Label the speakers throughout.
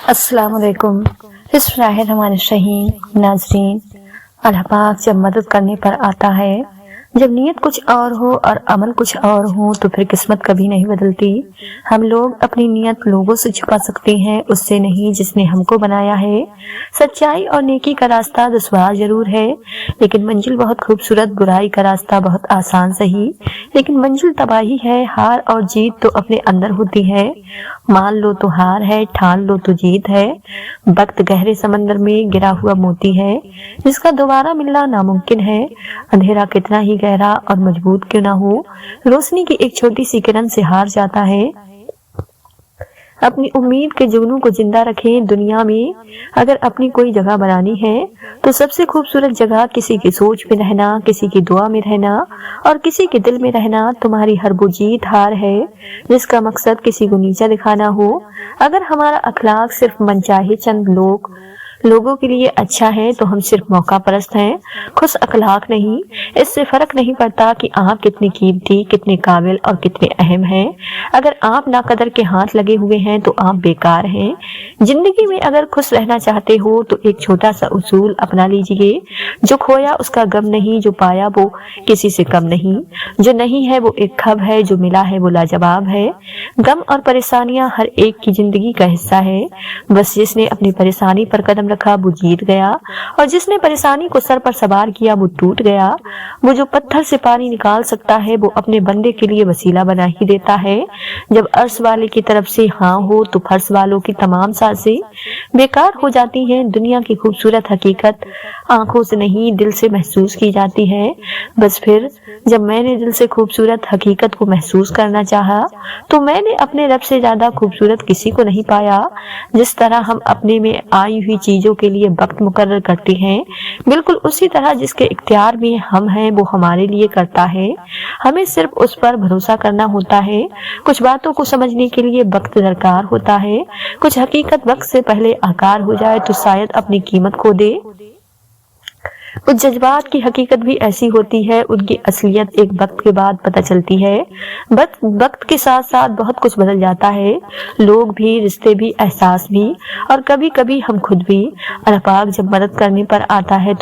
Speaker 1: السلام علیکم۔ بسم اللہ الرحمن الرحیم۔ ناظرین، اللہ پاک جب مدد کرنے پر آتا ہے، جب نیت کچھ اور ہو اور عمل کچھ اور ہو تو پھر قسمت کبھی نہیں بدلتی۔ ہم لوگ اپنی نیت لوگوں سے چھپا سکتے ہیں، اس سے نہیں جس نے ہم کو بنایا ہے۔ سچائی اور نیکی کا راستہ دشوار ضرور ہے، لیکن منزل بہت خوبصورت۔ برائی کا راستہ بہت آسان سہی، لیکن منزل تباہی ہے۔ ہار اور جیت تو اپنے اندر ہوتی ہے۔ مان لو تو ہار ہے، ٹھان لو تو جیت ہے۔ وقت گہرے سمندر میں گرا ہوا موتی ہے، جس کا دوبارہ ملنا ناممکن ہے۔ اندھیرا کتنا ہی گہرا اور مضبوط کیوں نہ ہو، روشنی کی ایک چھوٹی سی کرن سے ہار جاتا ہے۔ اپنی امید کے جگنوں کو زندہ رکھیں۔ دنیا میں اگر اپنی کوئی جگہ بنانی ہے تو سب سے خوبصورت جگہ کسی کی سوچ میں رہنا، کسی کی دعا میں رہنا اور کسی کے دل میں رہنا۔ تمہاری ہر وہ جیت ہار ہے جس کا مقصد کسی کو نیچا دکھانا ہو۔ اگر ہمارا اخلاق صرف منچاہے چند لوگوں کے لیے اچھا ہے تو ہم صرف موقع پرست ہیں، خوش اخلاق نہیں۔ اس سے فرق نہیں پڑتا کہ آپ کتنے قیمتی، کتنے قابل اور کتنے اہم ہیں۔ اگر آپ ناقدر کے ہاتھ لگے ہوئے ہیں تو آپ بیکار ہیں۔ زندگی میں اگر خوش رہنا چاہتے ہو تو ایک چھوٹا سا اصول اپنا لیجئے، جو کھویا اس کا غم نہیں، جو پایا وہ کسی سے کم نہیں، جو نہیں ہے وہ ایک کھب ہے، جو ملا ہے وہ لاجواب ہے۔ غم اور پریشانیاں ہر ایک کی زندگی کا حصہ ہے، بس جس نے اپنی پریشانی پر قدم رکھا وہ جیت گیا، اور جس نے پریشانی کو سر پر سوار کیا وہ ٹوٹ گیا۔ وہ جو پتھر سے پانی نکال سکتا ہے وہ اپنے بندے کے لیے وسیلہ بنا ہی دیتا ہے۔ جب عرش والے کی طرف سے ہاں ہو تو فرش والوں کی تمام سازیں بیکار ہو جاتی ہیں۔ دنیا کی خوبصورت حقیقت آنکھوں سے نہیں دل سے محسوس کی جاتی ہے۔ بس پھر جب میں نے دل سے خوبصورت حقیقت کو محسوس کرنا چاہا تو میں نے اپنے رب سے زیادہ خوبصورت کسی کو نہیں پایا۔ جس طرح ہم اپنے میں آئی ہوئی چیزوں کے لیے وقت مقرر کرتے ہیں، بالکل اسی طرح جس کے اختیار میں ہم ہیں وہ ہمارے لیے کرتا ہے۔ ہمیں صرف اس پر بھروسہ کرنا ہوتا ہے۔ کچھ باتوں کو سمجھنے کے لیے وقت درکار ہوتا ہے۔ کچھ حقیقت وقت سے پہلے آکار ہو جائے تو شاید اپنی قیمت کھو دے۔ کچھ جذبات کی حقیقت بھی ایسی ہوتی ہے، ان کی اصلیت ایک وقت کے بعد پتہ چلتی ہے۔ وقت کے ساتھ ساتھ بہت کچھ بدل جاتا ہے، لوگ بھی، رشتے بھی، احساس بھی، اور کبھی کبھی ہم خود بھی۔ اللہ پاک جب مدد کرنے پر آتا ہے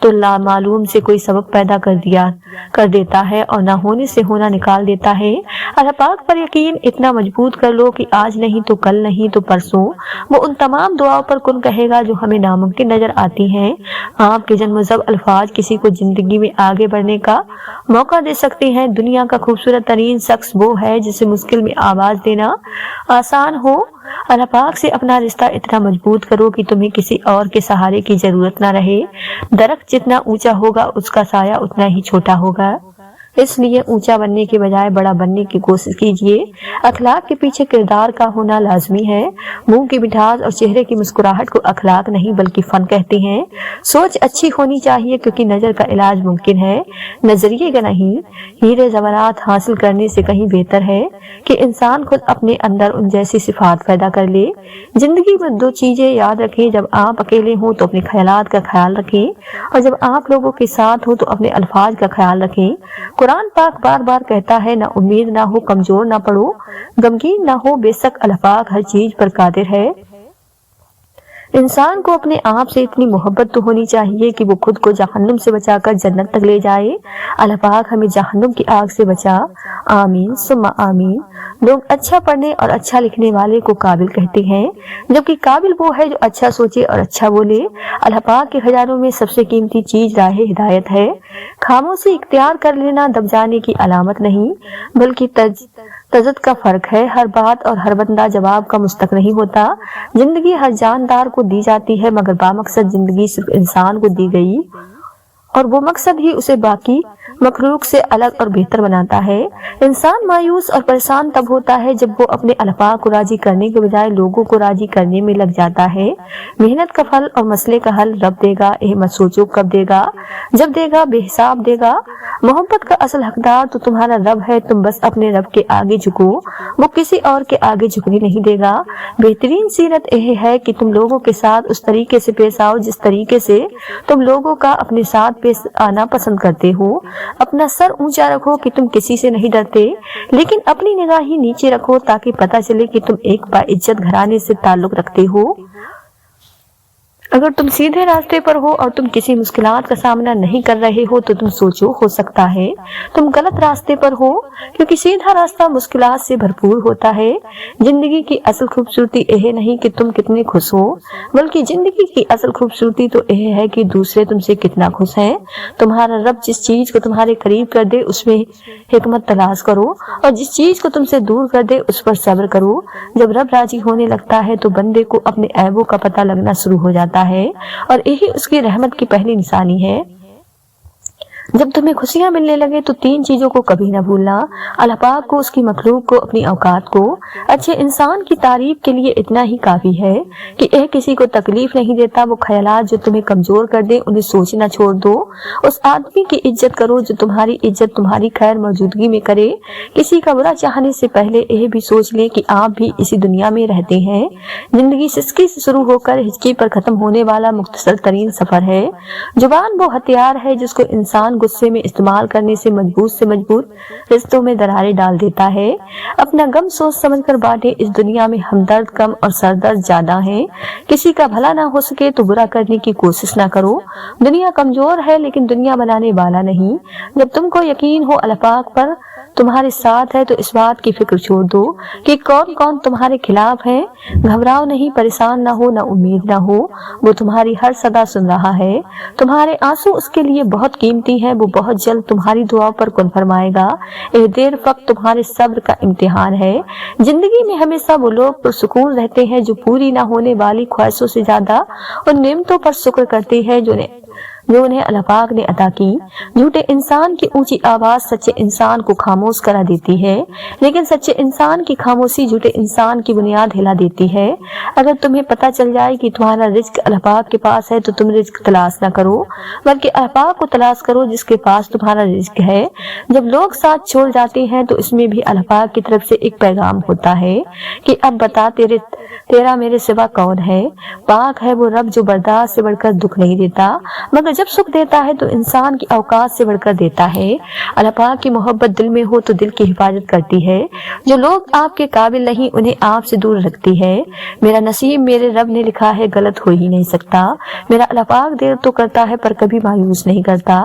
Speaker 1: تو لامعلوم سے کوئی سبب پیدا کر دیتا ہے اور نہ ہونے سے ہونا نکال دیتا ہے۔ اللہ پاک پر یقین اتنا مضبوط کر لو کہ آج نہیں تو کل، نہیں تو پرسوں وہ ان تمام دعاؤں پر کن کہے گا جو ہمیں ناممکن نظر آتی ہیں۔ آپ کے جنم زب الفاظ کسی کو زندگی میں آگے بڑھنے کا موقع دے سکتے ہیں۔ دنیا کا خوبصورت ترین شخص وہ ہے جسے مشکل میں آواز دینا آسان ہو۔ اللہ پاک سے اپنا رشتہ اتنا مضبوط کرو کہ تمہیں کسی اور کے سہارے کی ضرورت نہ رہے۔ درخت جتنا اونچا ہوگا اس کا سایہ اتنا ہی چھوٹا ہوگا، اس لیے اونچا بننے کے بجائے بڑا بننے کی کوشش کیجیے۔ اخلاق کے پیچھے کردار کا ہونا لازمی ہے۔ منہ کی مٹھاس اور چہرے کی مسکراہٹ کو اخلاق نہیں بلکہ فن کہتے ہیں۔ سوچ اچھی ہونی چاہیے کیونکہ نظر کا علاج ممکن ہے، نظریے کا نہیں۔ ہیرے زیورات حاصل کرنے سے کہیں بہتر ہے کہ انسان خود اپنے اندر ان جیسی صفات پیدا کر لے۔ زندگی میں دو چیزیں یاد رکھیں، جب آپ اکیلے ہوں تو اپنے خیالات کا خیال رکھیں، اور جب آپ لوگوں کے ساتھ ہوں تو اپنے الفاظ کا خیال رکھیں۔ قرآن پاک بار بار کہتا ہے، نہ امید نہ ہو، کمزور نہ پڑو، غمگین نہ ہو، بے شک اللہ پاک ہر چیز پر قادر ہے۔ انسان کو اپنے آپ سے اتنی محبت تو ہونی چاہیے کہ وہ خود کو جہنم سے بچا کر جنت تک لے جائے۔ اللہ پاک ہمیں جہنم کی آگ سے بچا، آمین ثم آمین۔ لوگ اچھا پڑھنے اور اچھا لکھنے والے کو قابل کہتے ہیں، جبکہ قابل وہ ہے جو اچھا سوچے اور اچھا بولے۔ اللہ پاک کے خزانوں میں سب سے قیمتی چیز راہ ہدایت ہے۔ خاموشی اختیار کر لینا دب جانے کی علامت نہیں بلکہ تجد کا فرق ہے۔ ہر بات اور ہر بندہ جواب کا مستحق نہیں ہوتا۔ زندگی ہر جاندار کو دی جاتی ہے، مگر بامقصد زندگی صرف انسان کو دی گئی، اور وہ مقصد ہی اسے باقی مخلوق سے الگ اور بہتر بناتا ہے۔ انسان مایوس اور پریشان تب ہوتا ہے جب وہ اپنے اللہ پاک کو راضی کرنے کے بجائے لوگوں کو راضی کرنے میں لگ جاتا ہے۔ محنت کا پھل اور مسئلے کا حل رب دے گا، مت سوچو کب دے گا، جب دے گا، بے حساب دے گا۔ محبت کا اصل حقدار تو تمہارا رب ہے، تم بس اپنے رب کے آگے جھکو، وہ کسی اور کے آگے جھکنے نہیں دے گا۔ بہترین سیرت یہ ہے کہ تم لوگوں کے ساتھ اس طریقے سے پیش آؤ جس طریقے سے تم لوگوں کا اپنے ساتھ پیش آنا پسند کرتے ہو۔ अपना सर ऊंचा रखो कि तुम किसी से नहीं डरते, लेकिन अपनी निगाहें नीचे रखो ताकि पता चले कि तुम एक बाइज्जत घराने से ताल्लुक रखते हो। अगर तुम सीधे रास्ते पर हो और तुम किसी मुश्किलात का सामना नहीं कर रहे हो तो तुम सोचो, हो सकता है तुम गलत रास्ते पर हो, क्योंकि सीधा रास्ता मुश्किलात से भरपूर होता है। जिंदगी की असल खूबसूरती यह नहीं कि तुम कितने खुश हो, बल्कि जिंदगी की असल खूबसूरती तो यह है कि दूसरे तुमसे कितना खुश हैं। तुम्हारा रब जिस चीज को तुम्हारे करीब कर दे उसमें हिकमत तलाश करो, और जिस चीज को तुमसे दूर कर दे उस पर सब्र करो। जब रब राजी होने लगता है तो बंदे को अपने ऐबों का पता लगना शुरू हो जाता है, और यही उसकी रहमत की पहली निशानी है। जब तुम्हें खुशियां मिलने लगे तो 3 चीजों को कभी न भूलना, अल्लाह पाक को, उसकी मखलूक को, अपनी औकात को। अच्छे इंसान की तारीफ के लिए इतना ही काफी है कि यह किसी को तकलीफ नहीं देता। वो ख्यालात जो तुम्हें कमजोर कर दे उन्हें सोचना छोड़ दो। उस आदमी की इज्जत करो जो तुम्हारी इज्जत तुम्हारी खैर मौजूदगी में करे। किसी का बुरा चाहने से पहले यह भी सोच ले कि आप भी इसी दुनिया में रहते हैं। जिंदगी सिसकी से शुरू होकर हिचकी पर खत्म होने वाला मुख्तसर तरीन सफर है। जुबान वो हथियार है जिसको इंसान गुस्से में इस्तेमाल करने से मजबूत रिश्तों में दरारें डाल देता है। अपना गम सोच समझकर बांटे। इस दुनिया में हमदर्द कम और सरदर्द ज्यादा हैं। किसी का भला ना हो सके तो बुरा करने की कोशिश ना करो। दुनिया कमजोर है लेकिन दुनिया बनाने वाला नहीं। जब तुमको यकीन हो अल्लाह पाक पर तुम्हारे साथ है तो इस बात की फिक्र छोड़ दो कि कौन कौन तुम्हारे खिलाफ है। घबराओ नहीं, परेशान ना हो, ना उम्मीद ना हो। वो तुम्हारी हर सदा सुन रहा है। तुम्हारे आंसू उसके लिए बहुत कीमती है। वो बहुत जल्द तुम्हारी दुआओं पर कुन फरमाएगा। यह देर वक्त तुम्हारे सब्र का इम्तिहान है। जिंदगी में हमेशा वो लोग पुरसुकून रहते हैं जो पूरी ना होने वाली ख्वाहिशों से ज्यादा उन नेमतों पर शुक्र करते हैं जो उन्हें अल्लाह पाक ने अता की। झूठे इंसान की ऊंची आवाज सच्चे इंसान को खामोश करा देती है, लेकिन सच्चे इंसान की खामोशी झूठे इंसान की बुनियाद हिला देती है। अगर तुम्हें पता चल जाए कि तुम्हारा रिज्क अल्लाह पाक के पास है तो तुम रिज्क तलाश ना करो, बल्कि अल्लाह पाक को तलाश करो जिसके पास तुम्हारा रिज्क है। जब लोग साथ छोड़ जाते हैं तो इसमें भी अल्लाह पाक की तरफ से एक पैगाम होता है कि अब बता तेरा मेरे सिवा कौन है। पाक है वो रब जो बर्दाश्त से बढ़कर दुख नहीं देता, मगर जब सुख देता है तो इंसान की औकात से बढ़कर देता है। अल्लाह पाक की मोहब्बत दिल में हो तो दिल की हिफाजत करती है। जो लोग आपके काबिल नहीं उन्हें आपसे दूर रखती है। मेरा नसीब मेरे रब ने लिखा है, गलत हो ही नहीं सकता। मेरा अल्लाह पाक देर तो करता है पर कभी मायूस नहीं करता।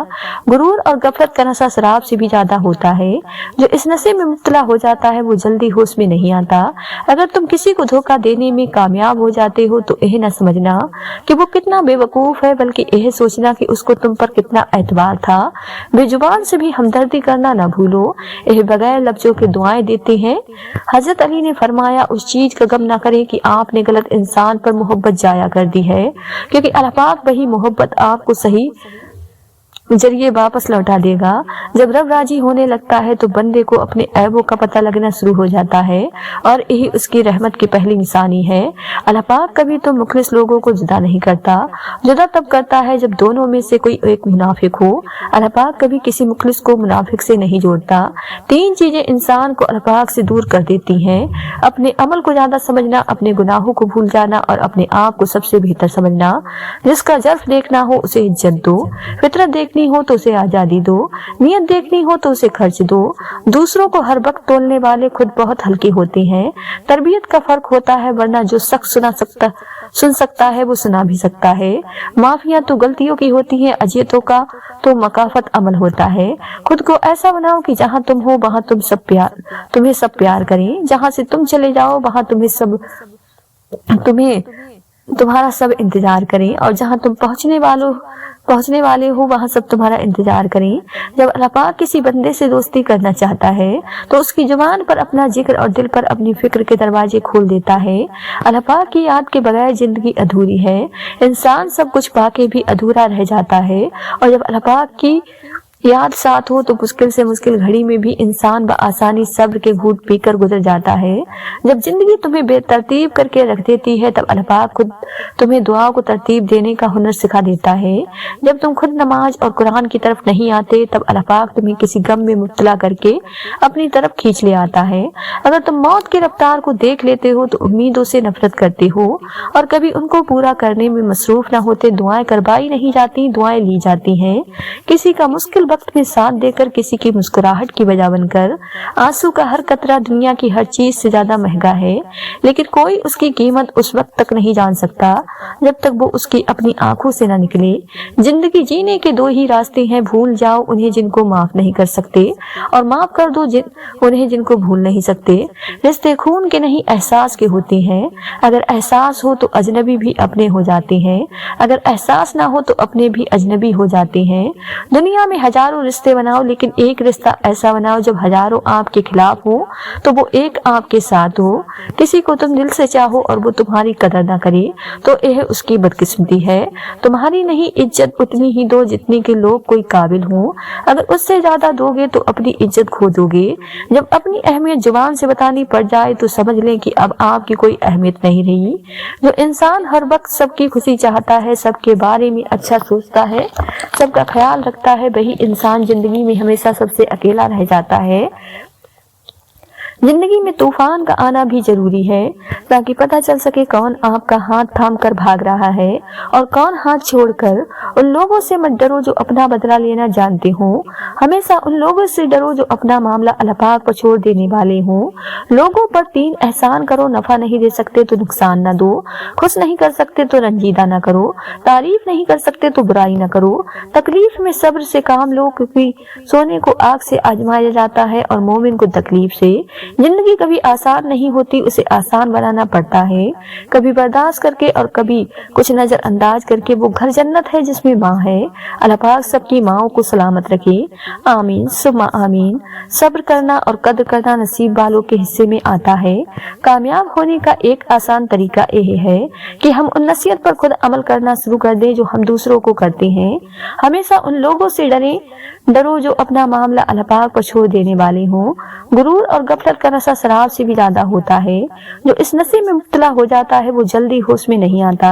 Speaker 1: गुरूर और गफलत का नशा शराब से भी ज्यादा होता है। जो इस नशे में मुब्तला हो जाता है वो जल्दी होश में नहीं आता। अगर तुम किसी को धोखा देने में कामयाब हो जाते हो तो यह न समझना कि वो कितना बेवकूफ है, बल्कि यह सोचना कि उसको तुम पर कितना एतबार था। बेजुबान से भी हमदर्दी करना ना भूलो। यह बगैर लफ्जों के दुआएं देते हैं। हजरत अली ने फरमाया, उस चीज का गम ना करें कि आपने गलत इंसान पर मोहब्बत जाया कर दी है, क्योंकि अल्लाह पाक वही मोहब्बत आपको सही जरिए वापस लौटा देगा। जब रब राजी होने लगता है तो बंदे को अपने ऐबों का पता लगना शुरू हो जाता है, और यही उसकी रहमत की पहली निशानी है। अल्लाह पाक कभी तो मुखलिस लोगों को जुदा नहीं करता। जुदा तब करता है जब दोनों में से कोई एक मुनाफिक हो। अल्लाह पाक कभी किसी मुखलिस को मुनाफिक से नहीं जोड़ता। 3 चीजें इंसान को अल्लाह पाक से दूर कर देती हैं: अपने अमल को ज्यादा समझना, अपने गुनाहों को भूल जाना, और अपने आप को सबसे बेहतर समझना। जिसका जर्फ देखना हो उसे इज्जत दो, फितरत देखनी हो तो उसे आजादी दो, नियत देखनी हो तो उसे खर्च दो। दूसरों को हर वक्त तोलने वाले खुद बहुत हल्के होते हैं। तरबियत का फर्क होता है, वरना जो शख्स सुन सकता है वो सुना भी सकता है। माफियां तो गलतियों की होती हैं, अजियतों का तो मकाफत अमल होता है। खुद को ऐसा बनाओ कि जहाँ तुम हो वहाँ तुम्हें सब प्यार करें। जहाँ से तुम चले जाओ वहाँ तुम्हारा सब इंतजार करें, और जहाँ तुम पहुंचने वाले हो वहाँ सब तुम्हारा इंतजार करें। जब अल्लाह पाक किसी बंदे से दोस्ती करना चाहता है तो उसकी जुबान पर अपना जिक्र और दिल पर अपनी फिक्र के दरवाजे खोल देता है। अल्लाह पाक की याद के बगैर जिंदगी अधूरी है। इंसान सब कुछ पाके भी अधूरा रह जाता है, और जब अल्लाह पाक की याद साथ हो तो मुश्किल से मुश्किल घड़ी में भी इंसान बआसानी सब्र के घूंट पीकर गुजर जाता है। जब जिंदगी तुम्हें बेतरतीब करके रख देती है तब अल्लाह पाक खुद तुम्हें दुआ को तरतीब देने का हुनर सिखा देता है। जब तुम खुद नमाज और कुरान की तरफ नहीं आते तब अल्लाह पाक तुम्हें किसी गम में मुब्तला करके अपनी तरफ खींच ले आता है। अगर तुम मौत की रफ्तार को देख लेते हो तो उम्मीदों से नफरत करते हो, और कभी उनको पूरा करने में मसरूफ न होते। दुआएं करवाई नहीं जाती, दुआएं ली जाती हैं। किसी का मुश्किल वक्त में साथ देकर किसी की मुस्कुराहट की वजह बनकर आंसू का हर कतरा दुनिया की हर चीज से ज्यादा महंगा है, लेकिन कोई उसकी कीमत उस वक्त तक नहीं जान सकता जब तक वो उसकी अपनी आंखों से न निकले। जिंदगी जीने के दो ही रास्ते हैं, भूल जाओ उन्हें जिनको माफ नहीं कर सकते, और माफ कर दो उन्हें जिनको भूल नहीं सकते। रिश्ते खून के नहीं एहसास के होते हैं। अगर एहसास हो तो अजनबी भी अपने हो जाते हैं, अगर एहसास ना हो तो अपने भी अजनबी हो जाते हैं। दुनिया में हजारों रिश्ते बनाओ, लेकिन एक रिश्ता ऐसा बनाओ जब हजारों आपके खिलाफ हो तो वो एक आपके साथ हो। किसी को तुम दिल से चाहो और वो तुम्हारी कदर ना करे तो यह उसकी बदकिस्मती है। तुम्हारी नहीं इज्जत उतनी ही दो जितनी के लोग कोई काबिल हो। अगर उससे ज्यादा दोगे तो अपनी इज्जत खो दोगे। जब अपनी अहमियत जुबान से बतानी पड़ जाए तो समझ लें कि अब आपकी कोई अहमियत नहीं रही। जो इंसान हर वक्त सबकी खुशी चाहता है, सबके बारे में अच्छा सोचता है, सबका ख्याल रखता है, वही इंसान जिंदगी में हमेशा सबसे अकेला रह जाता है। जिंदगी में तूफान का आना भी जरूरी है ताकि पता चल सके कौन आपका हाथ थाम कर भाग रहा है और कौन हाथ छोड़कर। उन लोगों से मत डरो जो अपना बदला लेना जानते हो, हमेशा उन लोगों से डरो जो अपना मामला अल्लाह पाक पर छोड़ देने वाले हो। लोगों पर 3 एहसान करो, नफा नहीं दे सकते तो नुकसान न दो, खुश नहीं कर सकते तो रंजीदा न करो, तारीफ नहीं कर सकते तो बुराई न करो। तकलीफ में सब्र से काम लो, क्योंकि सोने को आग से आजमाया जाता है और मोमिन को तकलीफ से। जिंदगी कभी आसान नहीं होती, उसे आसान बनाना पड़ता है, कभी बर्दाश्त करके और कभी कुछ नजरअंदाज करके। वो घर जन्नत है जिसमें माँ है। अल्लाह पाक सबकी माओं को सलामत रखे, आमीन सुम्मा आमीन। सब्र करना और कद्र करना नसीब वालों के हिस्से में आता है। कामयाब होने का एक आसान तरीका यह है कि हम उन नसीहत पर खुद अमल करना शुरू कर दें जो हम दूसरों को करते हैं। हमेशा उन लोगों से डरो जो अपना मामला अल्लाह पाक पर छोड़ देने वाले हों। गुरूर और गफलत का नशा शराब से भी ज्यादा होता है। जो इस नशे में मुब्तला हो जाता है वो जल्दी होश में नहीं आता।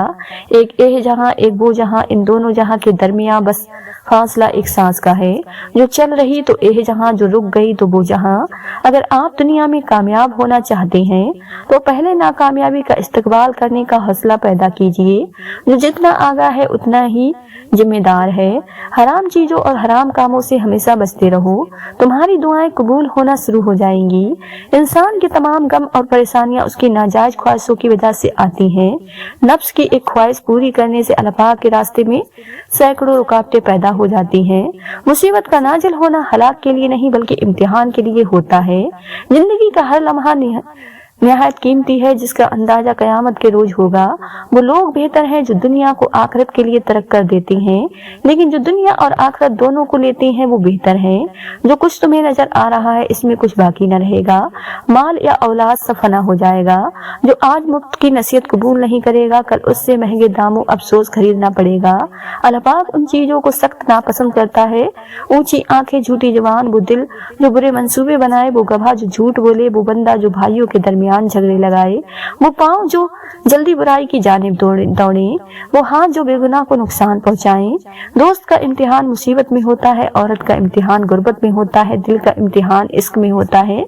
Speaker 1: एक यह जहां एक वो जहां, इन दोनों जहां के दरमियान बस फासला एक सांस का है। जो चल रही तो यह जहां, जो रुक गई तो वो जहां। अगर आप दुनिया में कामयाब होना चाहते हैं तो पहले नाकामयाबी का इस्तकबाल करने का हौसला पैदा कीजिए। जो जितना आगा है उतना ही जिम्मेदार है। हराम चीजों और हराम कामों से हमेशा बचते रहो, तुम्हारी दुआएं कबूल होना शुरू हो जाएंगी। इंसान के तमाम गम और परेशानियां उसकी नाजायज ख्वाहिशों की वजह से आती हैं। नफ्स की एक ख्वाहिश पूरी करने से अल्लाह पाक के रास्ते में सैकड़ों रुकावटें पैदा हो जाती हैं। मुसीबत का नाजिल होना हलाक के लिए नहीं बल्कि इम्तिहान के लिए होता है। जिंदगी का हर लम्हा निहायत कीमती है, जिसका अंदाजा कयामत के रोज होगा। वो लोग बेहतर हैं जो दुनिया को आखिरत के लिए तर्क कर देते हैं, लेकिन जो दुनिया और आखिरत दोनों को लेते हैं वो बेहतर हैं। जो कुछ तुम्हें नजर आ रहा है इसमें कुछ बाकी न रहेगा, माल या औलाद सब फना हो जाएगा। जो आज मुफ्त की नसीहत कबूल नहीं करेगा कल उससे महंगे दामों अफसोस खरीदना पड़ेगा। अल्लाह पाक उन चीजों को सख्त नापसंद करता है। ऊंची आंखें, झूठी जुबान, वो दिल जो बुरे मंसूबे बनाए, वो गवाह जो झूठ बोले, वो बंदा जो भाइयों के दरमियान झगड़े लगाए, वो पांव जो जल्दी बुराई की जानिब दौड़े, वो हाथ जो बेगुनाह को नुकसान पहुंचाएं। दोस्त का इम्तिहान मुसीबत में होता है, औरत का इम्तिहान गुर्बत में होता है, दिल का इम्तिहान इश्क में होता है,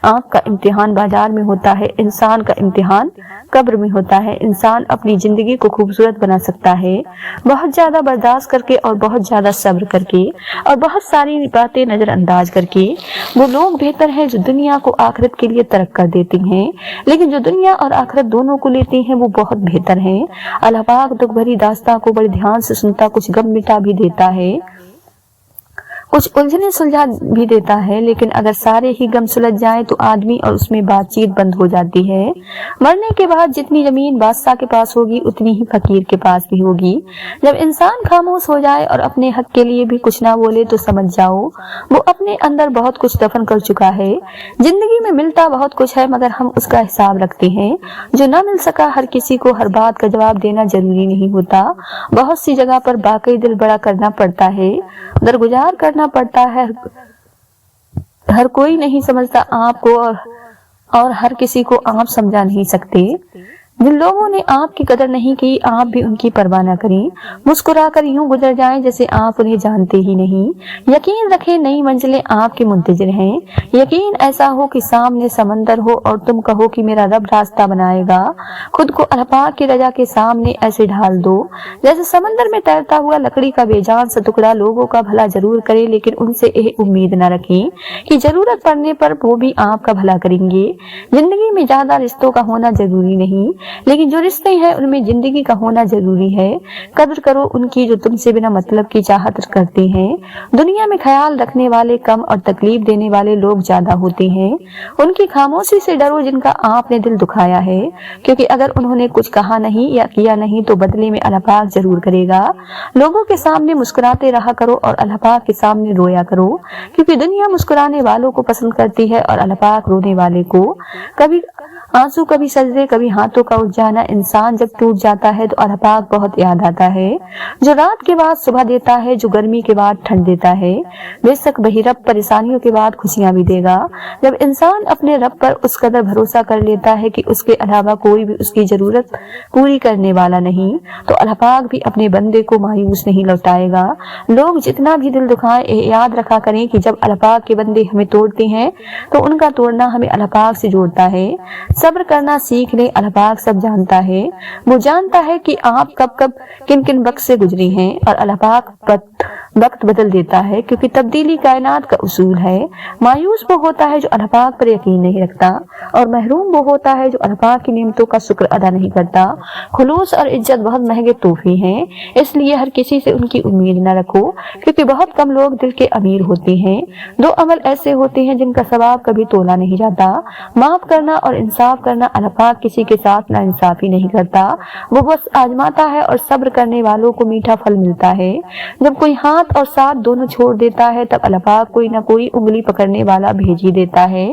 Speaker 1: आंख का इम्तिहान बाजार में होता है, इंसान का इम्तिहान कब्र में होता है। इंसान अपनी जिंदगी को खूबसूरत बना सकता है बहुत ज्यादा बर्दाश्त करके और बहुत ज्यादा सब्र करके और बहुत सारी बातें नजरअंदाज करके। वो लोग बेहतर हैं जो दुनिया को आखिरत के लिए तर्क कर देते हैं, लेकिन जो दुनिया और आखिरत दोनों को लेते हैं वो बहुत बेहतर हैं। अल्लाह पाक दुख भरी दास्तां को बड़े ध्यान से सुनता, कुछ गम मिटा भी देता है, कुछ उलझने सुलझा भी देता है, लेकिन अगर सारे ही गम सुलझ जाएं तो आदमी और उसमें बातचीत बंद हो जाती है। मरने के बाद जितनी जमीन बादशाह के पास होगी उतनी ही फकीर के पास भी होगी। जब इंसान खामोश हो जाए और अपने हक के लिए भी कुछ ना बोले तो समझ जाओ वो अपने अंदर बहुत कुछ दफन कर चुका है। जिंदगी में मिलता बहुत कुछ है मगर हम उसका हिसाब रखते हैं। जो न मिल सका, हर किसी को हर बात का जवाब देना जरूरी नहीं होता। बहुत सी जगह पर बाकी दिल बड़ा करना पड़ता है, दरगुजार करना पड़ता है। हर कोई नहीं समझता आपको और हर किसी को आप समझा नहीं सकते। जिन लोगों ने आपकी कदर नहीं की, आप भी उनकी परवाह न करें। मुस्कुरा कर यूं गुजर जाएं जैसे आप उन्हें जानते ही नहीं। यकीन रखें नई मंजिलें आपकी मुंतजिर हैं। यकीन ऐसा हो कि सामने समंदर हो और तुम कहो कि मेरा रब रास्ता बनाएगा। खुद को अल्लाह पाक की रजा के सामने ऐसे ढाल दो जैसे समंदर में तैरता हुआ लकड़ी का बेजान सा टुकड़ा लोगों का भला जरूर करे, लेकिन उनसे यह उम्मीद न रखें कि जरूरत पड़ने पर वो भी आपका भला करेंगे। जिंदगी में ज्यादा रिश्तों का होना जरूरी नहीं, लेकिन जो रिश्ते हैं उनमें जिंदगी का होना जरूरी है। कदर करो उनकी जो तुमसे बिना मतलब की चाहत करते हैं। दुनिया में ख्याल रखने वाले कम और तकलीफ देने वाले लोग ज्यादा होते हैं। उनकी खामोशी से डरो जिनका आपने दिल दुखाया है, क्योंकि अगर उन्होंने कुछ कहा नहीं या किया नहीं तो बदले में अल्लाह पाक जरूर करेगा। लोगों के सामने मुस्कुराते रहा करो और अल्लाह पाक के सामने रोया करो, क्योंकि दुनिया मुस्कुराने वालों को पसंद करती है और अल्लाह पाक रोने वाले को। कभी आंसू, कभी सजदे, कभी हाथों का उठ जाना। इंसान जब टूट जाता है तो अल्लाह पाक बहुत याद आता है, जो रात के बाद सुबह देता है, जो गर्मी के बाद ठंड देता है। बेशक वही रब परेशानियों के बाद खुशियां भी देगा। जब इंसान अपने रब पर उस कदर भरोसा कर लेता है कि उसके अलावा कोई भी उसकी जरूरत पूरी करने वाला नहीं, तो अल्लाह पाक भी अपने बंदे को मायूस नहीं लौटाएगा। लोग जितना भी दिल दुखाएं, याद रखा करें कि जब अल्लाह पाक के बंदे हमें तोड़ते हैं तो उनका तोड़ना हमें अल्लाह पाक से जोड़ता है। सब्र करना सीख ले, अल्लाह पाक सब जानता है। वो जानता है कि आप कब कब किन किन वक्त से गुजरी हैं और अल्लाह पाक वक्त बदल देता है, क्योंकि तब्दीली कायनात का उसूल है। मायूस वो होता है जो अल्लाह पाक पर यकीन नहीं रखता, और महरूम वो होता है जो अल्लाह पाक की नेमतों का शुक्र अदा नहीं करता। खुलूस और इज्जत बहुत महंगे तोहफे हैं, इसलिए हर किसी से उनकी उम्मीद न रखो, क्योंकि बहुत कम लोग दिल के अमीर होते हैं। दो अमल ऐसे होते हैं जिनका सवाब कभी तोला नहीं जाता, माफ करना और इंसाफ करना। अल्लाह पाक किसी के साथ नाइंसाफी नहीं करता, वो बस आजमाता है और सब्र करने वालों को मीठा फल मिलता है। जब कोई हाथ और साथ दोनों छोड़ देता है तब अल्लाह पाक कोई न कोई उंगली पकड़ने वाला भेज ही देता है।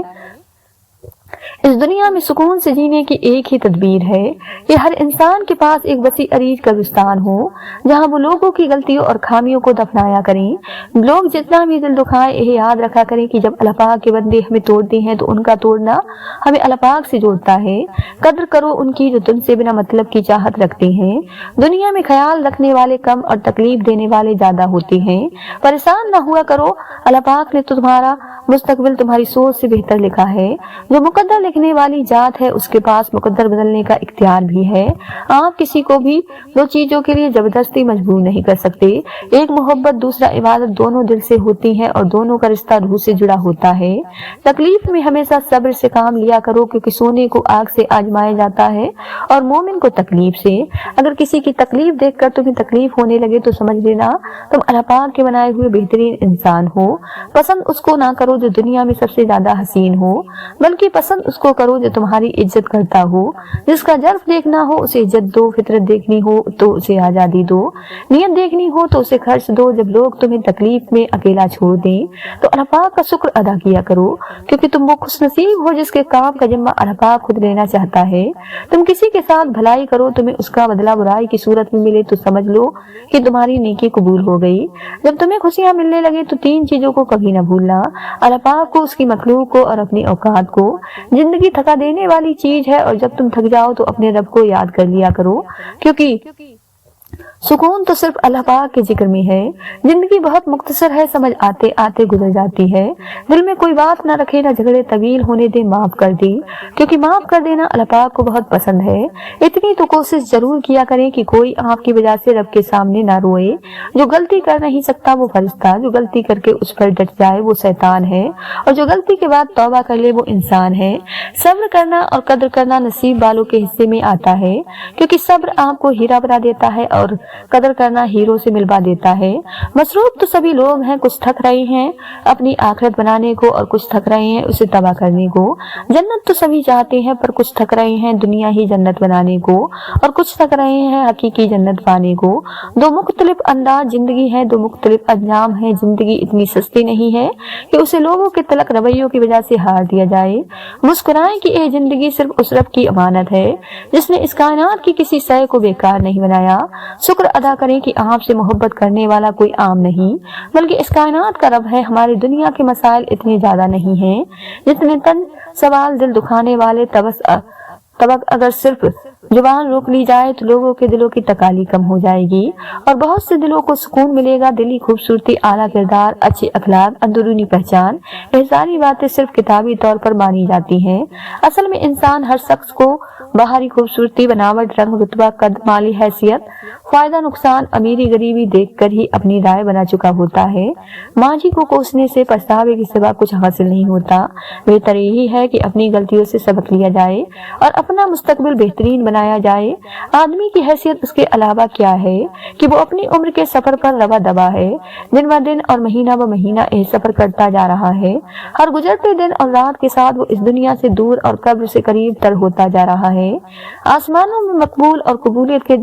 Speaker 1: इस दुनिया में सुकून से जीने की एक ही तदबीर है कि हर इंसान के पास एक वसी अरीज कब्रिस्तान हो, जहां वो लोगों की गलतियों और खामियों को दफनाया करें। लोग जितना भी दिल दुखाए, यह याद रखा करें कि जब अल्लाह पाक के बंदे हमें तोड़ते हैं तो उनका तोड़ना हमें अल्लाह पाक से जोड़ता है। कदर करो उनकी जो तुमसे बिना मतलब की चाहत रखते हैं। दुनिया में ख्याल रखने वाले कम और तकलीफ देने वाले ज्यादा होते हैं। परेशान न हुआ करो, अल्लाह पाक ने तुम्हारा मुस्तकबिल तुम्हारी सोच से बेहतर लिखा है। जो मुकद्दर लिखने वाली जात है उसके पास मुकद्दर बदलने का इख्तियार भी है। आप किसी को भी दो चीजों के लिए जबरदस्ती मजबूर नहीं कर सकते। एक मोहब्बत, दूसरा इबादत, दोनों दिल से होती हैं और दोनों का रिश्ता रूह से जुड़ा होता है। तकलीफ में हमेशा सब्र से काम लिया करो, क्योंकि सोने को आग से आजमाया जाता है और मोमिन को तकलीफ से। अगर किसी की तकलीफ देखकर तुम्हें तकलीफ होने लगे तो समझ लेना तुम अल्लाह पाक के बनाए हुए बेहतरीन इंसान हो। पसंद उसको ना करो जो दुनिया में सबसे ज्यादा हसीन हो, बल्कि पसंद उसको करो जो तुम्हारी इज्जत करता हो। जिसका जर्फ देखना हो उसे इज्जत दो, फितरत देखनी हो तो उसे आजादी दो, नियत देखनी हो तो उसे खर्च दो। जब लोग तुम्हें तकलीफ में अकेला छोड़ दें तो अल्लाह पाक का शुक्र अदा किया करो, क्योंकि तुम वो खुशनसीब हो जिसके काम का जिम्मा अल्लाह पाक खुद लेना चाहता है। तुम किसी के साथ भलाई करो, तुम्हें उसका बदला बुराई की सूरत में मिले तो समझ लो कि तुम्हारी नेकी कबूल हो गई। जब तुम्हें खुशियां मिलने लगे तो तीन चीजों को कभी न भूलना, अल्लाह पाक को, उसकी मखलूक को और अपनी औकात को। जिंदगी थका देने वाली चीज है और जब तुम थक जाओ तो अपने रब को याद कर लिया करो, क्योंकि सुकून तो सिर्फ अल्लाह पाक के जिक्र में है। जिंदगी बहुत मुख्तसर है, समझ आते आते गुजर जाती है। दिल में कोई बात ना रखे, ना झगड़े तवील होने दे, माफ कर दी, क्योंकि माफ कर देना अल्लाह पाक को बहुत पसंद है। इतनी तो कोशिश जरूर किया करें कि कोई आपकी वजह से रब के सामने ना रोए। जो गलती कर नहीं सकता वो फरिश्ता, जो गलती करके उस पर डट जाए वो शैतान है, और जो गलती के बाद तौबा कर ले वो इंसान है। सब्र करना और कदर करना नसीब वालों के हिस्से में आता है, क्योंकि सब्र आपको हीरा बना देता है और कदर करना हीरो से मिलवा देता है। मसरूफ तो सभी लोग हैं, कुछ थक रहे हैं अपनी आखिरत बनाने को और कुछ थक रहे हैं उसे तबाह करने को। जन्नत तो सभी चाहते हैं पर कुछ थक रहे हैं दुनिया ही जन्नत बनाने को, और कुछ थक रहे हैं हकीकी जन्नत पाने को। दो मुख्तलिफ अंदाज जिंदगी है, दो मुख्तलिफ अंजाम है। जिंदगी इतनी सस्ती नहीं है कि उसे लोगों के तलक रवैयों की वजह से हार दिया जाए। मुस्कुराएं कि यह जिंदगी सिर्फ उस रब की अमानत है जिसने इस कायनात की किसी शय को बेकार नहीं बनाया। शुक्र अदा करें कि आपसे मोहब्बत करने वाला कोई आम नहीं बल्कि इस कायनात का रब है। हमारी दुनिया के मसाइल इतने ज्यादा नहीं हैं जितने तन सवाल दिल दुखाने वाले तबक अगर सिर्फ जुबान रोक ली जाए तो लोगों के दिलों की तकाली कम हो जाएगी और बहुत से दिलों को सुकून मिलेगा। दिली खूबसूरती, आला किरदार, अच्छे अखलाक, अंदरूनी पहचान, ये सारी बातें सिर्फ किताबी तौर पर मानी जाती हैं। असल में इंसान हर शख्स को बाहरी खूबसूरती, बनावट, रंग, रुतबा, कद, माली हैसियत, फायदा नुकसान, अमीरी गरीबी देखकर ही अपनी राय बना चुका होता है। माजी को कोसने से पछतावे के सिवा कुछ हासिल नहीं होता। बेहतर यही है कि अपनी गलतियों से सबक लिया जाए और अपना मुस्तकबिल बेहतरीन बनाया जाए। आदमी की हैसियत उसके अलावा क्या है कि वो अपनी उम्र के सफर पर रवा दबा है, दिन ब दिन और महीना ब महीना यह सफर करता जा रहा है। हर गुजरते दिन और रात के साथ वो इस दुनिया से दूर और कब्र से करीब तर होता जा रहा है। आसमानों में मकबूल और कबूलियत के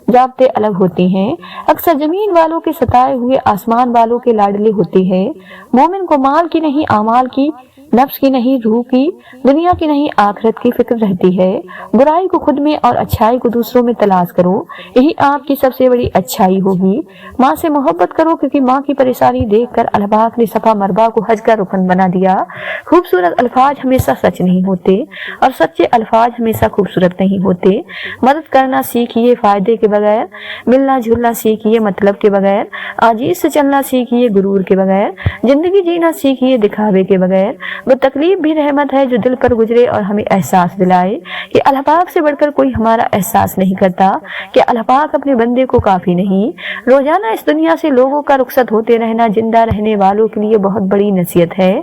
Speaker 1: जाब्ते अलग होते हैं। अक्सर जमीन वालों के सताए हुए आसमान वालों के लाडले होते हैं। मोमिन को माल की नहीं, आमाल की, नफ्स की नहीं, रूह की, दुनिया की नहीं, आखिरत की फिक्र रहती है। बुराई को खुद में और अच्छाई को दूसरों में तलाश करो, यही आपकी सबसे बड़ी अच्छाई होगी। माँ से मोहब्बत करो क्योंकि माँ की परेशानी देखकर अल्लाह पाक ने सफा मरवा को हज का रुकन बना दिया। खूबसूरत अल्फाज हमेशा सच नहीं होते और सच्चे अल्फाज हमेशा खूबसूरत नहीं होते। मदद करना सीखिए फायदे के बगैर, मिलना जुलना सीखिए मतलब के बगैर, आजीज से चलना सीखिए गुरूर के बगैर, जिंदगी जीना सीखिए दिखावे के बगैर। वो तकलीफ भी रहमत है जो दिल पर गुजरे और हमें एहसास दिलाए कि अल्लाह पाक से बढ़कर कोई हमारा एहसास नहीं करता, कि अल्लाह पाक अपने बंदे को काफी नहीं। रोजाना इस दुनिया से लोगों का रुखसत होते रहना जिंदा रहने वालों के लिए बहुत बड़ी नसीहत है।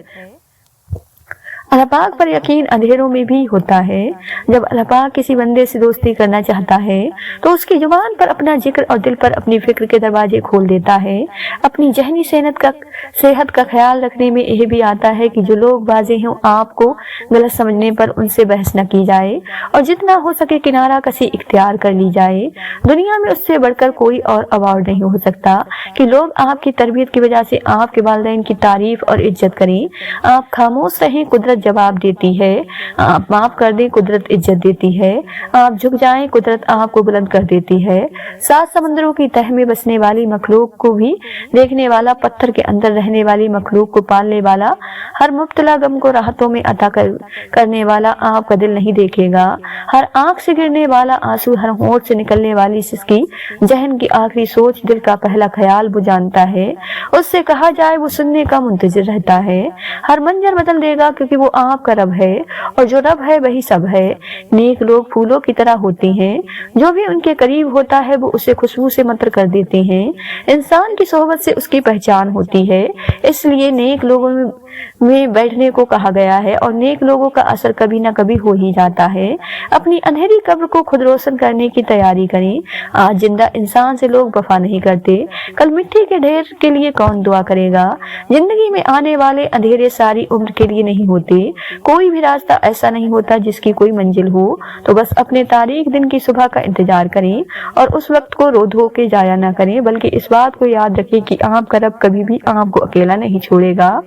Speaker 1: अल्लाह पाक पर यकीन अंधेरों में भी होता है। जब अल्लाह पाक किसी बंदे से दोस्ती करना चाहता है तो उसकी जुबान पर अपना जिक्र और दिल पर अपनी फिक्र के दरवाजे खोल देता है। अपनी जहनी सेहत का ख्याल रखने में यह भी आता है कि जो लोग बाजे हों आपको गलत समझने पर उनसे बहस न की जाए और जितना हो सके किनारा कसी इख्तियार कर ली जाए। दुनिया में उससे बढ़कर कोई और अवार्ड नहीं हो सकता कि लोग आपकी तरबियत की वजह से आपके वालिदैन की तारीफ और इज्जत करें। आप खामोश रहें, कुदरत जवाब देती है। आप माफ कर दें, कुदरत इज्जत देती है। आप झुक जाएं, कुदरत आपको बुलंद कर देती है। सात समंदरों की तह में बसने वाली मखलूक को भी देखने वाला, पत्थर के अंदर रहने वाली मखलूक को पालने वाला, हर मुब्तला गम को राहतों में अता करने वाला आपका दिल नहीं देखेगा। हर आंख से गिरने वाला आंसू, हर होंठ से निकलने वाली सिसकी, जहन की आखिरी सोच, दिल का पहला ख्याल वो जानता है। उससे कहा जाए वो सुनने का मुंतजिर रहता है। हर मंजर बदल देगा क्योंकि वो आपका रब है और जो रब है वही सब है। नेक लोग फूलों की तरह होते हैं, जो भी उनके करीब होता है वो उसे खुशबू से मतर कर देते हैं। इंसान की सोहबत से उसकी पहचान होती है, इसलिए नेक लोगों में बैठने को कहा गया है और नेक लोगों का असर कभी न कभी हो ही जाता है। अपनी अंधेरी कब्र को खुद रोशन करने की तैयारी करें। आज जिंदा इंसान से लोग वफा नहीं करते, कल मिट्टी के ढेर के लिए कौन दुआ करेगा। जिंदगी में आने वाले अंधेरे सारी उम्र के लिए नहीं होते। कोई भी रास्ता ऐसा नहीं होता जिसकी कोई मंजिल हो। तो बस अपने तारीख दिन की सुबह का इंतजार करें और उस वक्त को रो धो के जाया ना करें, बल्कि इस बात को याद रखें कि आपका रब कभी भी आपको अकेला नहीं छोड़ेगा।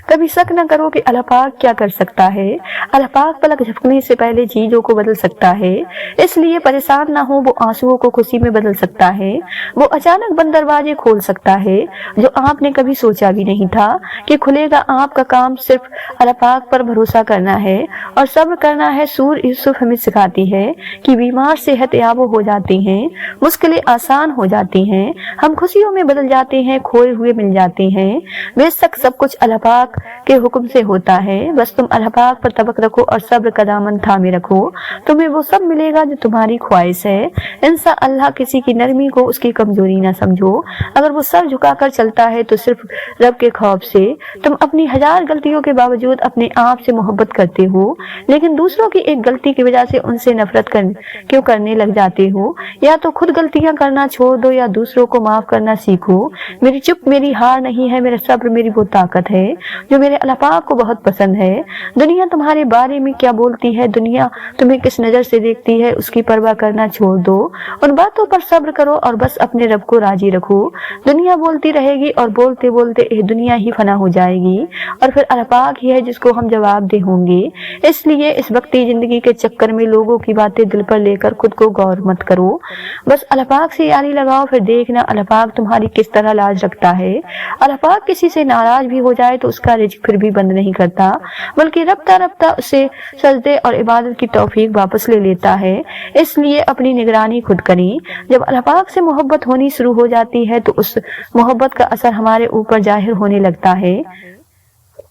Speaker 1: कभी शक न करो कि अल्लाह पाक क्या कर सकता है। अल्लाह पाक पलक झपकने से पहले चीजों को बदल सकता है, इसलिए परेशान ना हो। वो आंसुओं को खुशी में बदल सकता है। वो अचानक बंद दरवाजे खोल सकता है जो आपने कभी सोचा भी नहीं था कि खुलेगा। आपका काम सिर्फ अल्लाह पाक पर भरोसा करना है और सब्र करना है। सूर यूसुफ हमें सिखाती है कि बीमार सेहत याब हो जाती हैं, मुश्किलें आसान हो जाती हैं, हम खुशियों में बदल जाते हैं, खोए हुए मिल जाते हैं। बेशक सब कुछ अल्लाह पाक के हुक्म से होता है। बस तुम अल्लाह पाक पर तवक्कुल रखो और सब्र का दामन थामे रखो, तुम्हें वो सब मिलेगा जो तुम्हारी ख्वाहिश है। इंसान अल्लाह किसी की नरमी को उसकी कमजोरी ना समझो। अगर वो सर झुकाकर चलता है तो सिर्फ रब के खौफ से। तुम अपनी हजार गलतियों के बावजूद अपने आप से मोहब्बत करते हो, लेकिन दूसरों की एक गलती की वजह से उनसे नफरत क्यों करने लग जाते हो। या तो खुद गलतियां करना छोड़ दो या दूसरों को माफ करना सीखो। मेरी चुप मेरी हार नहीं है, मेरा सब्र मेरी वो ताकत है जो मेरे अल्लाह पाक को बहुत पसंद है। दुनिया तुम्हारे बारे में क्या बोलती है, दुनिया तुम्हें किस नजर से देखती है, उसकी परवाह करना छोड़ दो। उन बातों पर सब्र करो और बस अपने रब को राजी रखो। दुनिया बोलती रहेगी और बोलते बोलते ये दुनिया ही फना हो जाएगी और फिर अल्लाह पाक ही है जिसको हम जवाबदेह होंगे। इसलिए इस वक्ती जिंदगी के चक्कर में लोगों की बातें दिल पर लेकर खुद को गौर मत करो। बस अल्लाह पाक से यारी लगाओ, फिर देखना अल्लाह पाक तुम्हारी किस तरह लाज रखता है। अल्लाह पाक किसी से नाराज भी हो जाए जाए तो उसका रिज़्क फिर भी बंद नहीं करता, बल्कि रफ्ता रफ्ता उसे सजदे और इबादत की तौफीक वापस ले लेता है। इसलिए अपनी निगरानी खुद करें। जब अल्लाह पाक से मोहब्बत होनी शुरू हो जाती है तो उस मोहब्बत का असर हमारे ऊपर जाहिर होने लगता है।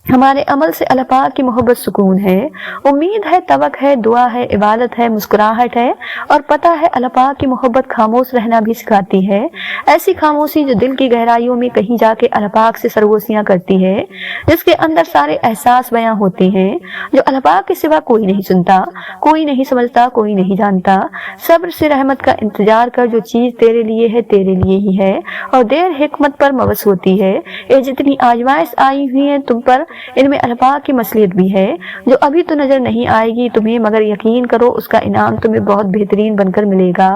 Speaker 1: हमारे अमल से अल्लाह पाक की मोहब्बत सुकून है, उम्मीद है, तवक्ल है, दुआ है, इबादत है, मुस्कुराहट है, और पता है अल्लाह पाक की मोहब्बत खामोश रहना भी सिखाती है। ऐसी खामोशी जो दिल की गहराइयों में कहीं जाके अल्लाह पाक से सरगोशियां करती है, जिसके अंदर सारे एहसास बयां होते हैं जो अल्लाह पाक के सिवा कोई नहीं सुनता, कोई नहीं समझता, कोई नहीं जानता। सब्र से रहमत का इंतजार कर, जो चीज तेरे लिए है तेरे लिए ही है, और देर हिकमत पर मबस होती है। ये जितनी आजमाइश आई हुई है तुम पर, इनमें अल्लाह पाक की मसलियत भी है जो अभी तो नजर नहीं आएगी तुम्हें, मगर यकीन करो उसका इनाम तुम्हें बहुत बेहतरीन बनकर मिलेगा।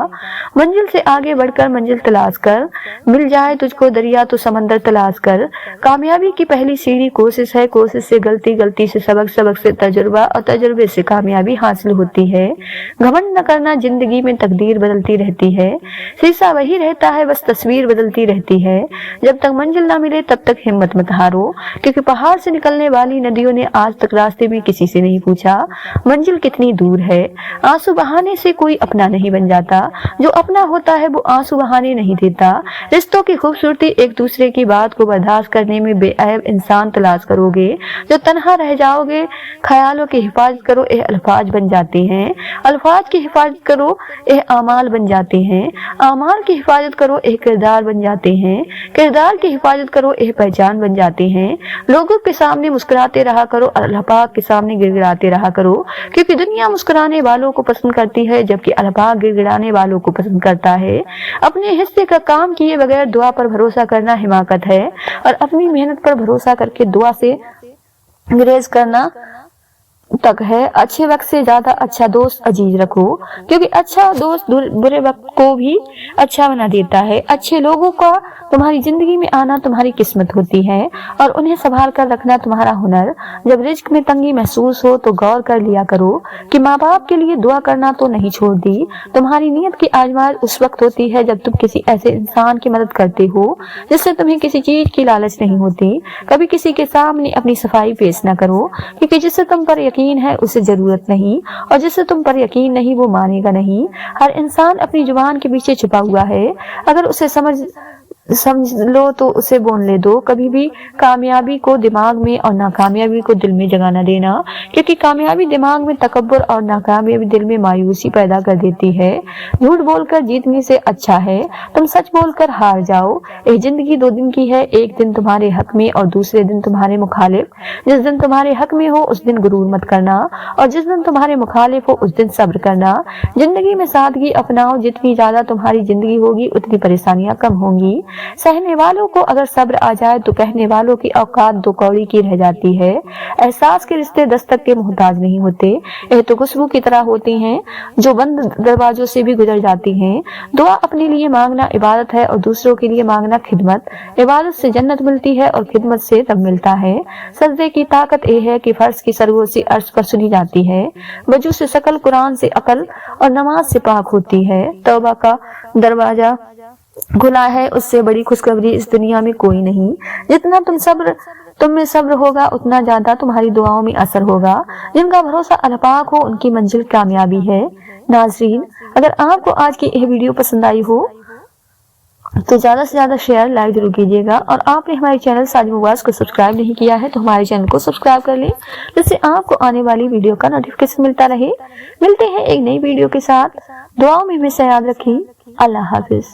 Speaker 1: मंजिल से आगे बढ़कर मंजिल तलाश कर, मिल जाए तुझको दरिया तो समंदर तलाश कर। कामयाबी की पहली सीढ़ी कोशिश है, कोशिश से गलती, गलती से सबक, सबक से तजुर्बा, और तजुर्बे से कामयाबी हासिल होती है। घमंड न करना, जिंदगी में तकदीर बदलती रहती है, शीशा वही रहता है, बस तस्वीर बदलती रहती है। जब तक मंजिल ना मिले तब तक हिम्मत मत हारो, क्योंकि पहाड़ से निकलने वाली नदियों ने आज तक रास्ते में किसी से नहीं पूछा मंजिल कितनी दूर है। आंसू बहाने से कोई अपना नहीं बन जाता, जो अपना होता है वो आंसू बहाने नहीं देता। रिश्तों की खूबसूरती एक दूसरे की बात को बर्दाश्त करने में बेअब इंसान तलाश करोगे। जो तन्हा रह जाओगे, ख्यालों की हिफाजत करो, यह अल्फाज बन जाते हैं। अल्फाज की हिफाजत करो, यह आमाल बन जाते हैं। आमाल की हिफाजत करो, यह किरदार बन जाते हैं। किरदार की हिफाजत करो, यह पहचान बन जाते हैं। लोगों के सामने मुस्कुराते रहा करो, अल्लाह पाक के सामने गिड़गिड़ाते रहा करो, क्योंकि दुनिया मुस्कुराने वालों को पसंद करती है जबकि अल्लाह पाक गिड़गिड़ाने वालों को पसंद करता है। अपने हिस्से का काम किए बगैर दुआ पर भरोसा करना हिमाकत है, और अपनी मेहनत पर भरोसा करके दुआ से गुरेज करना तक है। अच्छे वक्त से ज्यादा अच्छा दोस्त अजीज रखो, क्योंकि अच्छा दोस्त बुरे वक्त को भी अच्छा बना देता है। अच्छे लोगों का तुम्हारी जिंदगी में आना तुम्हारी किस्मत होती है, और उन्हें संभाल कर रखना तुम्हारा हुनर। जब रिज्क में तंगी महसूस हो तो गौर कर लिया करो कि माँ बाप के लिए दुआ करना तो नहीं छोड़ दी। तुम्हारी नीयत की आजमाइश उस वक्त होती है जब तुम किसी ऐसे इंसान की मदद करते हो जिससे तुम्हें किसी चीज की लालच नहीं होती। कभी किसी के सामने अपनी सफाई पेश न करो, क्योंकि जिससे तुम पर यकीन है उसे जरूरत नहीं, और जिससे तुम पर यकीन नहीं वो मानेगा नहीं। हर इंसान अपनी जुबान के पीछे छुपा हुआ है, अगर उसे समझ लो तो उसे बोल ले दो। कभी भी कामयाबी को दिमाग में और नाकामयाबी को दिल में जगह न देना, क्योंकि कामयाबी दिमाग में तकब्बुर और नाकामयाबी दिल में मायूसी पैदा कर देती है। झूठ बोलकर जीतने से अच्छा है तुम सच बोलकर हार जाओ। ये जिंदगी 2 दिन की है, एक दिन तुम्हारे हक में और दूसरे दिन तुम्हारे मुखालिफ। जिस दिन तुम्हारे हक में हो उस दिन गुरूर मत करना, और जिस दिन तुम्हारे मुखालिफ हो उस दिन सब्र करना। जिंदगी में सादगी अपनाओ, जितनी ज्यादा तुम्हारी जिंदगी होगी उतनी परेशानियां कम होंगी। सहने वालों को अगर सब्र आ जाए तो कहने वालों की औकात 2 कौड़ी की रह जाती है। एहसास के रिश्ते दस्तक के मोहताज नहीं होते, यह तो खुशबू की तरह होती हैं जो बंद दरवाजों से भी गुजर जाती हैं। दुआ अपने लिए मांगना इबादत है और दूसरों के लिए मांगना खिदमत। इबादत से जन्नत मिलती है और खिदमत से रब मिलता है। सजदे की ताकत यह है कि फर्ज की सरगोशी अर्श पर सुनी जाती है। वजू से शकल, कुरान से अकल और नमाज से पाक होती है। तौबा का दरवाजा खुला है, उससे बड़ी खुशखबरी इस दुनिया में कोई नहीं। जितना तुम में सब्र होगा उतना ज्यादा तुम्हारी दुआओं में असर होगा। जिनका भरोसा अल्लाह पाक हो उनकी मंजिल कामयाबी है। नाज़रीन, अगर आपको आज की यह वीडियो पसंद आई हो तो ज्यादा से ज्यादा शेयर, लाइक जरूर कीजिएगा, और आपने हमारे चैनल साजिद मुबास को सब्सक्राइब नहीं किया है तो हमारे चैनल को सब्सक्राइब कर लें, जिससे आपको आने वाली वीडियो का नोटिफिकेशन मिलता रहे। मिलते हैं एक नई वीडियो के साथ। दुआओं में हमेशा याद रखें। अल्लाह हाफिज।